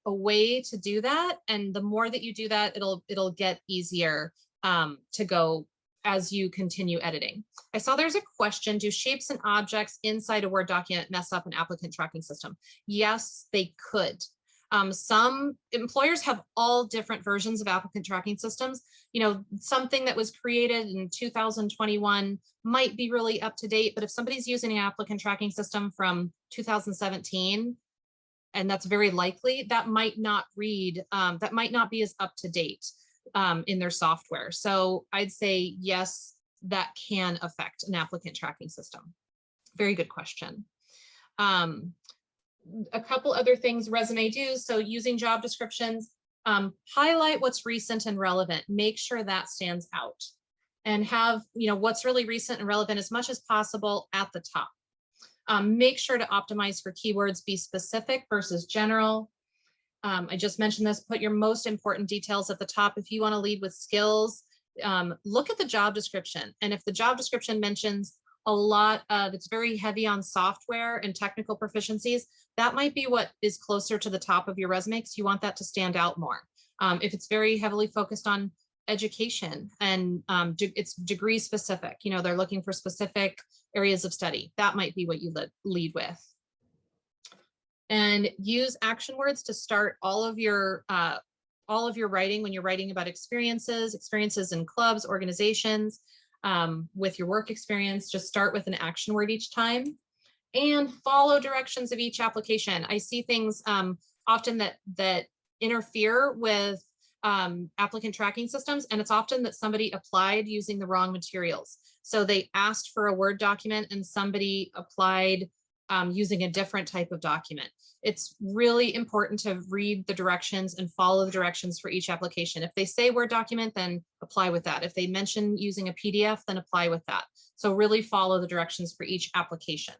a way to do that, and the more that you do that, it'll get easier to go as you continue editing. I saw there's a question: do shapes and objects inside a Word document mess up an applicant tracking system? Yes, they could. Some employers have all different versions of applicant tracking systems. You know, something that was created in 2021 might be really up to date, but if somebody's using an applicant tracking system from 2017, and that's very likely, that might not read, that might not be as up to date in their software. So I'd say yes, that can affect an applicant tracking system. Very good question. A couple other things resume do's. So using job descriptions, highlight what's recent and relevant. Make sure that stands out, and have, you know, what's really recent and relevant as much as possible at the top. Make sure to optimize for keywords, be specific versus general. I just mentioned this, put your most important details at the top. If you want to lead with skills, look at the job description. And if the job description mentions a lot of, it's very heavy on software and technical proficiencies, that might be what is closer to the top of your resume, because you want that to stand out more. If it's very heavily focused on education and it's degree specific, you know, they're looking for specific areas of study, that might be what you lead with. And use action words to start all of your writing when you're writing about experiences in clubs, organizations, with your work experience. Just start with an action word each time, and follow directions of each application. I see things often that interfere with applicant tracking systems, and it's often that somebody applied using the wrong materials. So they asked for a Word document and somebody applied using a different type of document. It's really important to read the directions and follow the directions for each application. If they say Word document, then apply with that. If they mention using a PDF, then apply with that. So really follow the directions for each application.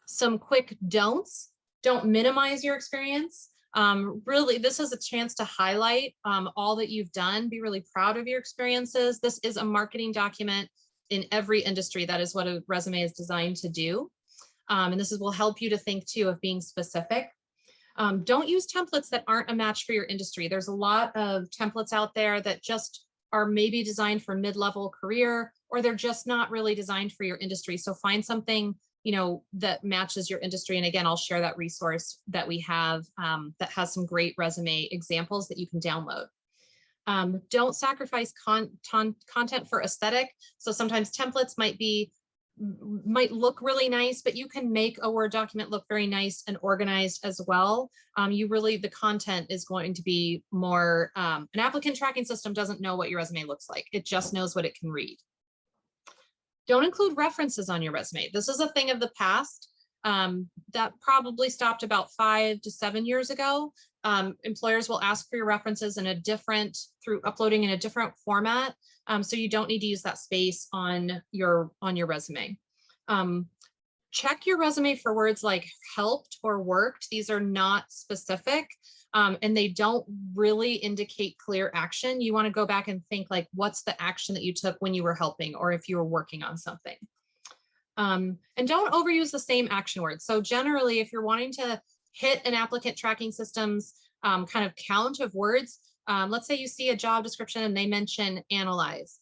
Some quick don'ts: don't minimize your experience. Really, this is a chance to highlight all that you've done. Be really proud of your experiences. This is a marketing document in every industry. That is what a resume is designed to do. And this will help you to think too of being specific. Don't use templates that aren't a match for your industry. There's a lot of templates out there that just are maybe designed for mid-level career, or they're just not really designed for your industry. So find something, you know, that matches your industry. And again, I'll share that resource that we have that has some great resume examples that you can download. Don't sacrifice content for aesthetic. So sometimes templates might look really nice, but you can make a Word document look very nice and organized as well. The content is going to be more, an applicant tracking system doesn't know what your resume looks like. It just knows what it can read. Don't include references on your resume. This is a thing of the past that probably stopped about 5 to 7 years ago. Employers will ask for your references through uploading in a different format. So you don't need to use that space on your resume. Check your resume for words like helped or worked. These are not specific and they don't really indicate clear action. You want to go back and think like, what's the action that you took when you were helping or if you were working on something? And don't overuse the same action words. So generally, if you're wanting to hit an applicant tracking system's kind of count of words, let's say you see a job description and they mention analyze.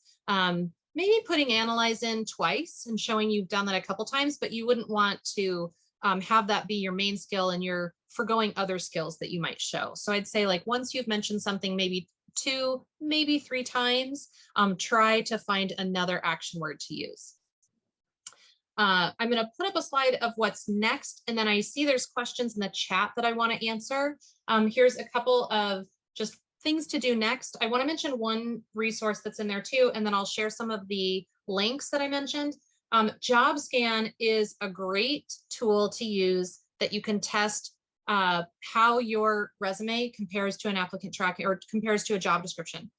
Maybe putting analyze in twice and showing you've done that a couple times, but you wouldn't want to have that be your main skill and you're forgoing other skills that you might show. So I'd say like once you've mentioned something, maybe 2, maybe 3 times, try to find another action word to use. I'm going to put up a slide of what's next, and then I see there's questions in the chat that I want to answer. Here's a couple of just things to do next. I want to mention one resource that's in there too, and then I'll share some of the links that I mentioned. JobScan is a great tool to use that you can test how your resume compares to an applicant tracking or compares to a job description.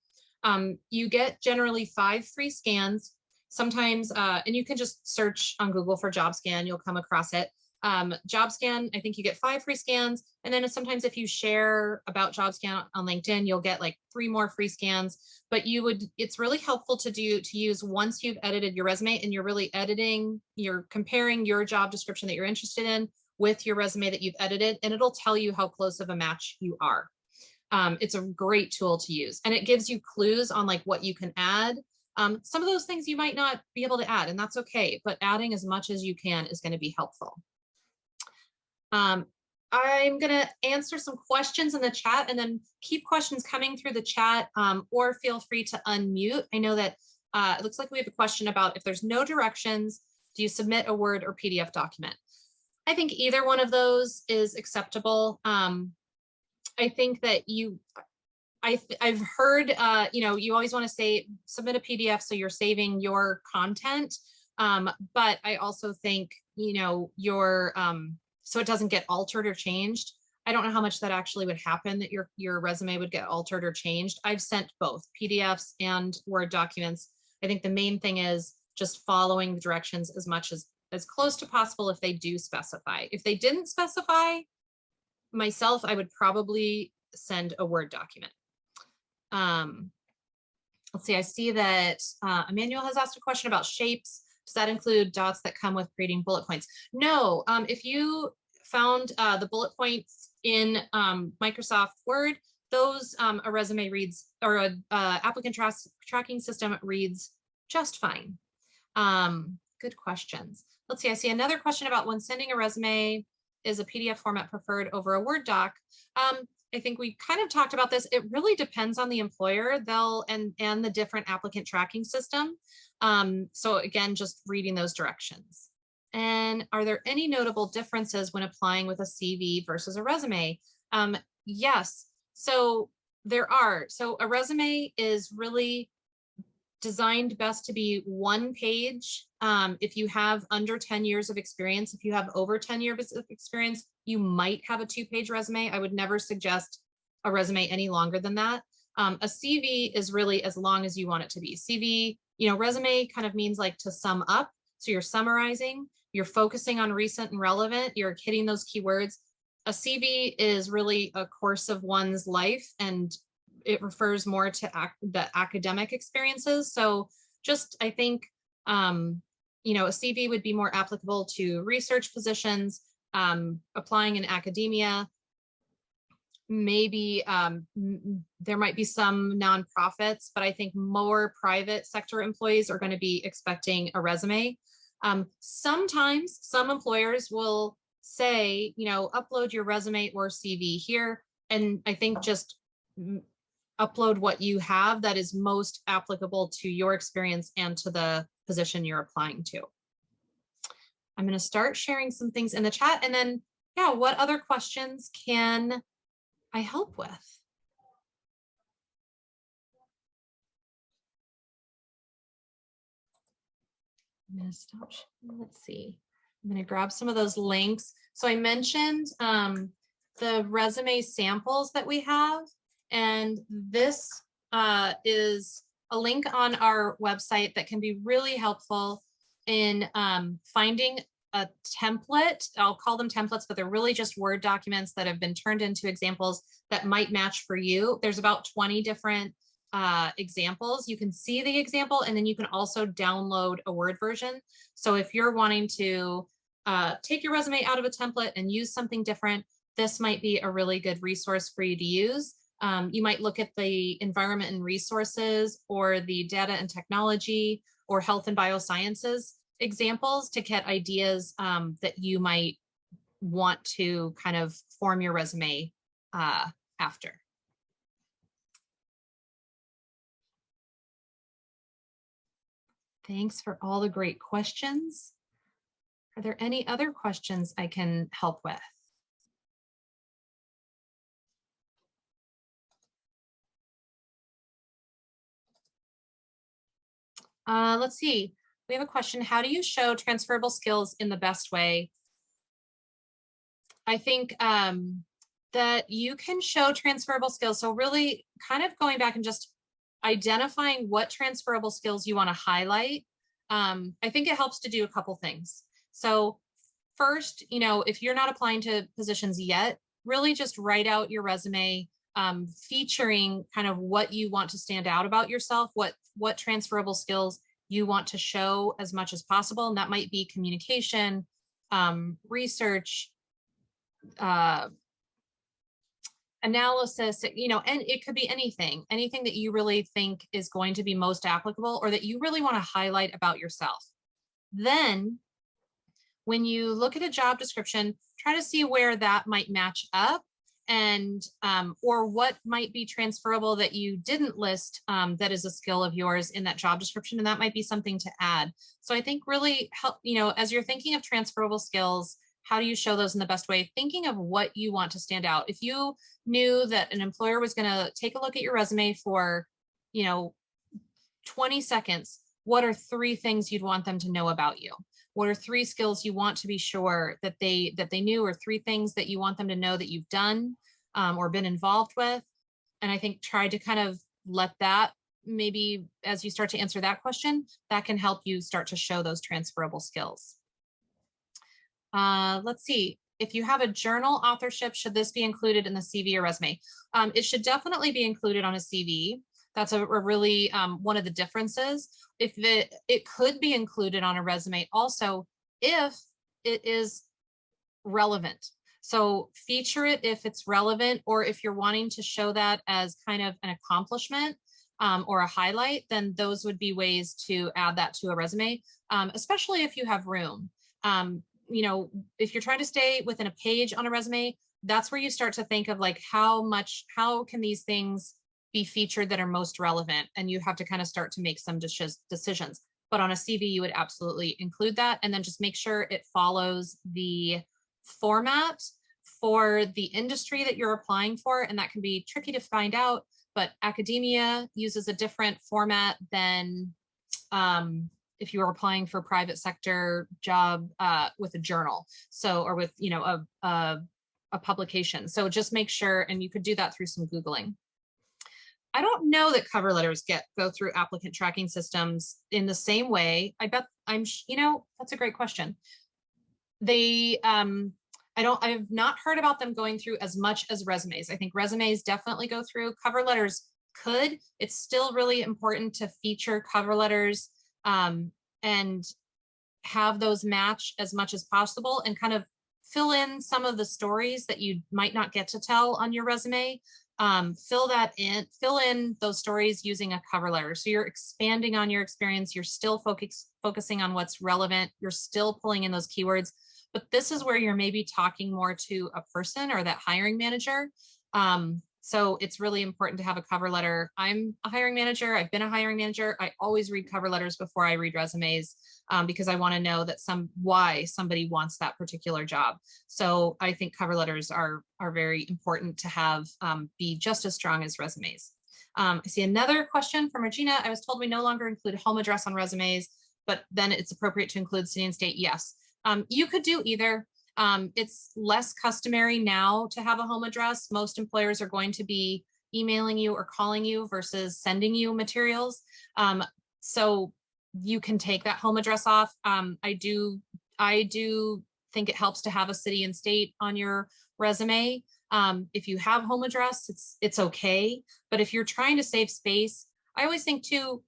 You get generally 5 free scans. Sometimes, and you can just search on Google for JobScan, you'll come across it. JobScan, I think you get 5 free scans. And then sometimes if you share about JobScan on LinkedIn, you'll get like 3 more free scans. But it's really helpful to use once you've edited your resume and you're really you're comparing your job description that you're interested in with your resume that you've edited, and it'll tell you how close of a match you are. It's a great tool to use, and it gives you clues on like what you can add. Some of those things you might not be able to add, and that's okay, but adding as much as you can is going to be helpful. I'm going to answer some questions in the chat, and then keep questions coming through the chat, or feel free to unmute. I know that it looks like we have a question about if there's no directions, do you submit a Word or PDF document? I think either one of those is acceptable. I think that I've heard, you always want to say submit a PDF so you're saving your content. But I also think, so it doesn't get altered or changed. I don't know how much that actually would happen, that your resume would get altered or changed. I've sent both PDFs and Word documents. I think the main thing is just following the directions as close to possible if they do specify. If they didn't specify, myself, I would probably send a Word document. Let's see, I see that Emmanuel has asked a question about shapes. Does that include dots that come with creating bullet points? No, if you found the bullet points in Microsoft Word, those a resume reads, or a applicant tracking system reads just fine. Good questions. Let's see, I see another question about when sending a resume, is a PDF format preferred over a Word doc? I think we kind of talked about this. It really depends on the employer, and the different applicant tracking system. So again, just reading those directions. And are there any notable differences when applying with a CV versus a resume? Yes, so there are. So a resume is really designed best to be 1 page. If you have under 10 years of experience, if you have over 10 years of experience, you might have a 2-page resume. I would never suggest a resume any longer than that. A CV is really as long as you want it to be. CV, resume kind of means like to sum up. So you're summarizing, you're focusing on recent and relevant, you're hitting those keywords. A CV is really a course of one's life, and it refers more to the academic experiences. So just, I think, a CV would be more applicable to research positions, applying in academia. Maybe there might be some nonprofits, but I think more private sector employees are going to be expecting a resume. Sometimes some employers will say, upload your resume or CV here. And I think just upload what you have that is most applicable to your experience and to the position you're applying to. I'm going to start sharing some things in the chat, and then, yeah, what other questions can I help with? I'm going to stop. Let's see. I'm going to grab some of those links. So I mentioned the resume samples that we have, and this is a link on our website that can be really helpful in finding a template. I'll call them templates, but they're really just Word documents that have been turned into examples that might match for you. There's about 20 different examples. You can see the example, and then you can also download a Word version. So if you're wanting to take your resume out of a template and use something different, this might be a really good resource for you to use. You might look at the environment and resources, or the data and technology, or health and biosciences examples to get ideas that you might want to kind of form your resume after. Thanks for all the great questions. Are there any other questions I can help with? Let's see. We have a question. How do you show transferable skills in the best way? I think that you can show transferable skills. So really kind of going back and just identifying what transferable skills you want to highlight. I think it helps to do a couple things. So first, if you're not applying to positions yet, really just write out your resume featuring kind of what you want to stand out about yourself, what transferable skills you want to show as much as possible. And that might be communication, research, analysis, and it could be anything that you really think is going to be most applicable, or that you really want to highlight about yourself. Then when you look at a job description, try to see where that might match up, and or what might be transferable that you didn't list that is a skill of yours in that job description, and that might be something to add. So I think really help, as you're thinking of transferable skills, how do you show those in the best way? Thinking of what you want to stand out. If you knew that an employer was going to take a look at your resume for, 20 seconds, what are 3 things you'd want them to know about you? What are 3 skills you want to be sure that they knew, or 3 things that you want them to know that you've done or been involved with? And I think try to kind of let that, maybe as you start to answer that question, that can help you start to show those transferable skills. Let's see. If you have a journal authorship, should this be included in the CV or resume? It should definitely be included on a CV. That's a really one of the differences. It could be included on a resume also if it is relevant. So feature it if it's relevant, or if you're wanting to show that as kind of an accomplishment or a highlight, then those would be ways to add that to a resume, especially if you have room. If you're trying to stay within a page on a resume, that's where you start to think of like how can these things be featured that are most relevant, and you have to kind of start to make some decisions. But on a CV, you would absolutely include that, and then just make sure it follows the format for the industry that you're applying for. And that can be tricky to find out, but academia uses a different format than if you are applying for private sector job with a journal, so, or with, you know, a publication. So just make sure, and you could do that through some Googling. I don't know that cover letters go through applicant tracking systems in the same way. I bet you know, that's a great question. They, I've not heard about them going through as much as resumes. I think resumes definitely go through. Cover letters could. It's still really important to feature cover letters and have those match as much as possible, and kind of fill in some of the stories that you might not get to tell on your resume. Fill in those stories using a cover letter. So you're expanding on your experience. You're still focusing on what's relevant. You're still pulling in those keywords, but this is where you're maybe talking more to a person or that hiring manager. So it's really important to have a cover letter. I'm a hiring manager. I've been a hiring manager. I always read cover letters before I read resumes because I want to know that why somebody wants that particular job. So I think cover letters are very important to have be just as strong as resumes. I see another question from Regina. I was told we no longer include home address on resumes, but then it's appropriate to include city and state. Yes, you could do either. It's less customary now to have a home address. Most employers are going to be emailing you or calling you versus sending you materials. So you can take that home address off. I do think it helps to have a city and state on your resume. If you have home address, it's okay. But if you're trying to save space, I always think too,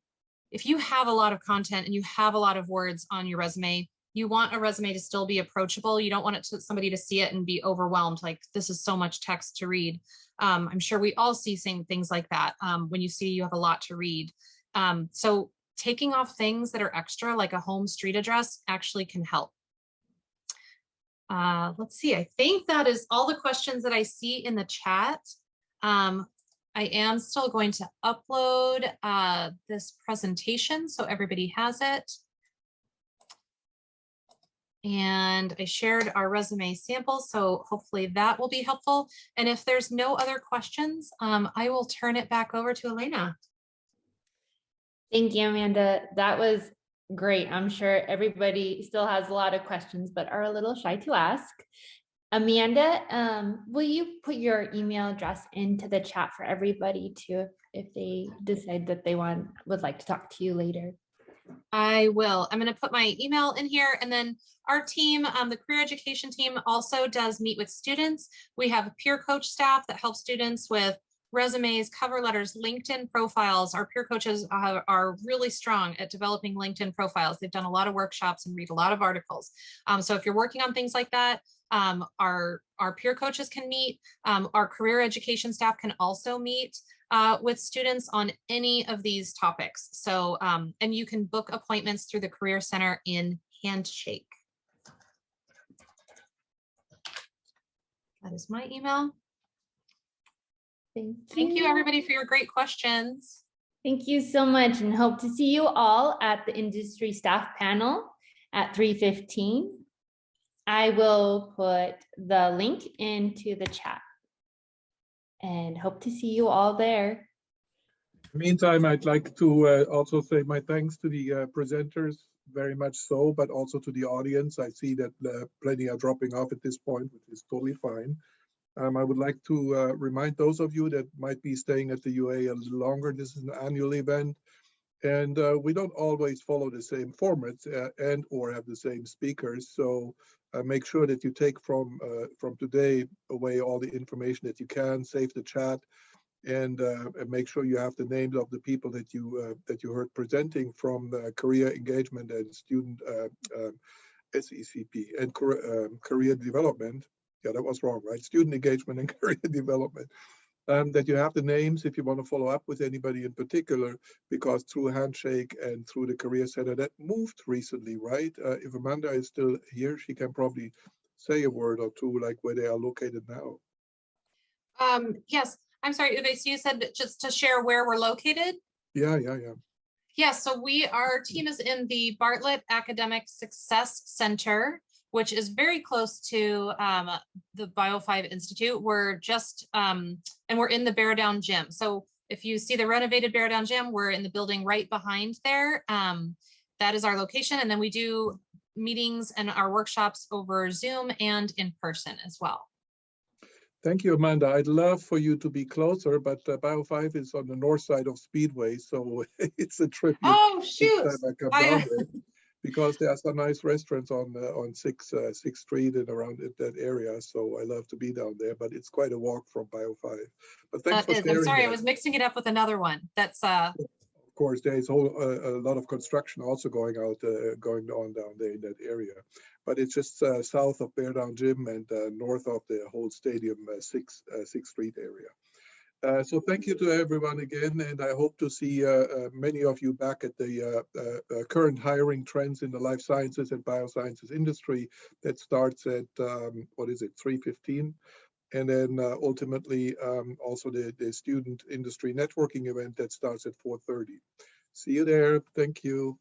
if you have a lot of content and you have a lot of words on your resume, you want a resume to still be approachable. You don't want somebody to see it and be overwhelmed, like this is so much text to read. I'm sure we all see things like that when you see you have a lot to read. So taking off things that are extra, like a home street address, actually can help. Let's see, I think that is all the questions that I see in the chat. I am still going to upload this presentation so everybody has it. And I shared our resume samples, so hopefully that will be helpful. And if there's no other questions, I will turn it back over to Elena. Thank you, Amanda. That was great. I'm sure everybody still has a lot of questions, but are a little shy to ask. Amanda, will you put your email address into the chat for everybody too, if they decide that they would like to talk to you later? I will. I'm going to put my email in here, and then our team, the career education team, also does meet with students. We have a peer coach staff that helps students with resumes, cover letters, LinkedIn profiles. Our peer coaches are really strong at developing LinkedIn profiles. They've done a lot of workshops and read a lot of articles. So if you're working on things like that, our peer coaches can meet. Our career education staff can also meet with students on any of these topics. So, and you can book appointments through the Career Center in Handshake. That is my email. Thank you everybody for your great questions. Thank you so much, and hope to see you all at the industry staff panel at 3:15. I will put the link into the chat and hope to see you all there. In the meantime, I'd like to also say my thanks to the presenters, very much so, but also to the audience. I see that plenty are dropping off at this point, which is totally fine. I would like to remind those of you that might be staying at the UA a little longer. This is an annual event, and we don't always follow the same formats and or have the same speakers. So make sure that you take from today away all the information that you can, save the chat, and make sure you have the names of the people that you heard presenting from career engagement and student SECP and career development. Yeah, that was wrong, right? Student engagement and career development. That you have the names if you want to follow up with anybody in particular, because through Handshake and through the Career Center that moved recently, right? If Amanda is still here, she can probably say a word or two, like where they are located now. Yes, I'm sorry, Uwe, so you said just to share where we're located? Yeah. Yeah, so our team is in the Bartlett Academic Success Center, which is very close to the BIO5 Institute. We're just, and we're in the Bear Down gym. So if you see the renovated Bear Down Gym, we're in the building right behind there. That is our location. And then we do meetings and our workshops over Zoom and in person as well. Thank you, Amanda. I'd love for you to be closer, but BIO5 is on the north side of Speedway, so it's a trip. Oh, shoot. Next time I come down there, because there are some nice restaurants on 6th Street and around that area. So I love to be down there, but it's quite a walk from BIO5. But thanks for sharing. I'm sorry, that. I was mixing it up with another one. That's Of course, there is a lot of construction also going on down there in that area. But it's just south of Bear Down Gym and north of the whole stadium, 6th Street area. So thank you to everyone again, and I hope to see many of you back at the current hiring trends in the life sciences and biosciences industry that starts at, 3:15? And then ultimately also the student industry networking event that starts at 4:30. See you there. Thank you.